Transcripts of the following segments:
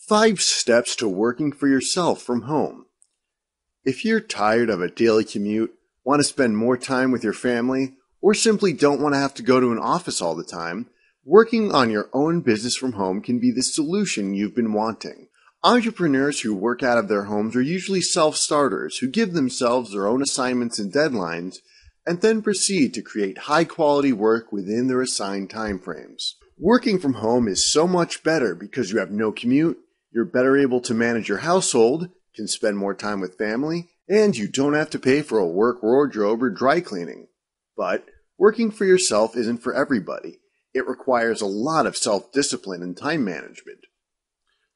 5 steps to working for yourself from home. If you're tired of a daily commute, want to spend more time with your family, or simply don't want to have to go to an office all the time, working on your own business from home can be the solution you've been wanting. Entrepreneurs who work out of their homes are usually self-starters who give themselves their own assignments and deadlines and then proceed to create high-quality work within their assigned timeframes. Working from home is so much better because you have no commute, you're better able to manage your household, can spend more time with family, and you don't have to pay for a work wardrobe or dry cleaning. But working for yourself isn't for everybody. It requires a lot of self-discipline and time management.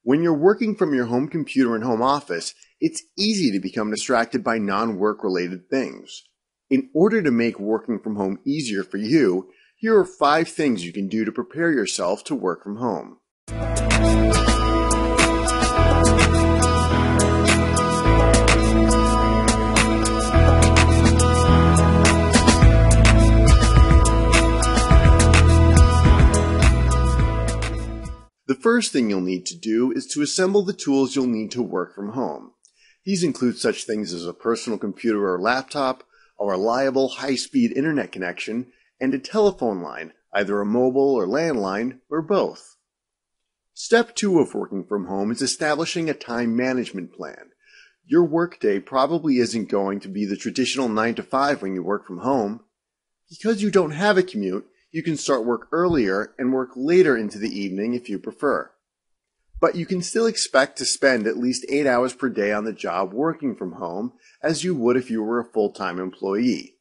When you're working from your home computer and home office, it's easy to become distracted by non-work related things. In order to make working from home easier for you, here are 5 things you can do to prepare yourself to work from home. The first thing you'll need to do is to assemble the tools you'll need to work from home. These include such things as a personal computer or laptop, a reliable high-speed internet connection, and a telephone line, either a mobile or landline, or both. Step 2 of working from home is establishing a time management plan. Your workday probably isn't going to be the traditional 9 to 5 when you work from home. Because you don't have a commute, you can start work earlier and work later into the evening if you prefer. But you can still expect to spend at least 8 hours per day on the job working from home, as you would if you were a full-time employee.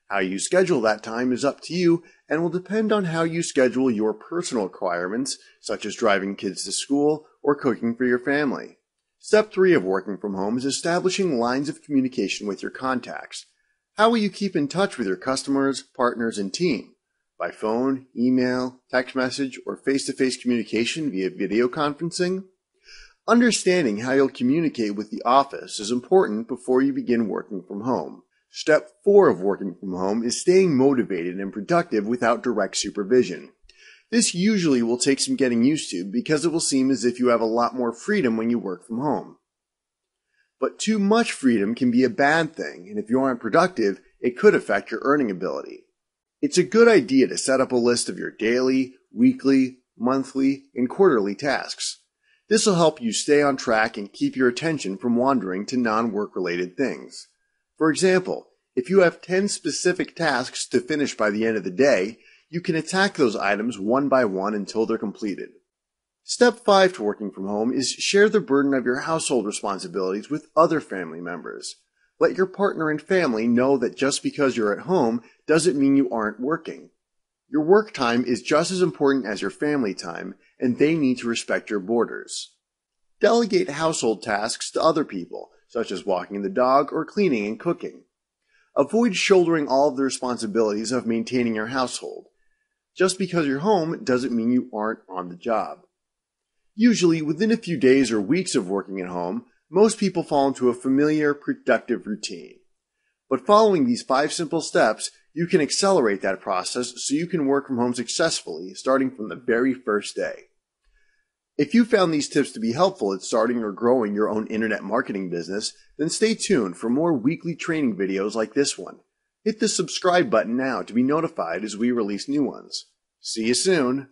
How you schedule that time is up to you and will depend on how you schedule your personal requirements, such as driving kids to school or cooking for your family. Step 3 of working from home is establishing lines of communication with your contacts. How will you keep in touch with your customers, partners, and team? By phone, email, text message, or face-to-face communication via video conferencing? Understanding how you'll communicate with the office is important before you begin working from home. Step 4 of working from home is staying motivated and productive without direct supervision. This usually will take some getting used to because it will seem as if you have a lot more freedom when you work from home. But too much freedom can be a bad thing, and if you aren't productive, it could affect your earning ability. It's a good idea to set up a list of your daily, weekly, monthly, and quarterly tasks. This will help you stay on track and keep your attention from wandering to non-work related things. For example, if you have 10 specific tasks to finish by the end of the day, you can attack those items one by one until they're completed. Step 5 to working from home is share the burden of your household responsibilities with other family members. Let your partner and family know that just because you're at home doesn't mean you aren't working. Your work time is just as important as your family time, and they need to respect your borders. Delegate household tasks to other people, such as walking the dog or cleaning and cooking. Avoid shouldering all of the responsibilities of maintaining your household. Just because you're home doesn't mean you aren't on the job. Usually, within a few days or weeks of working at home, most people fall into a familiar, productive routine. But following these 5 simple steps, you can accelerate that process so you can work from home successfully starting from the very first day. If you found these tips to be helpful at starting or growing your own internet marketing business, then stay tuned for more weekly training videos like this one. Hit the subscribe button now to be notified as we release new ones. See you soon!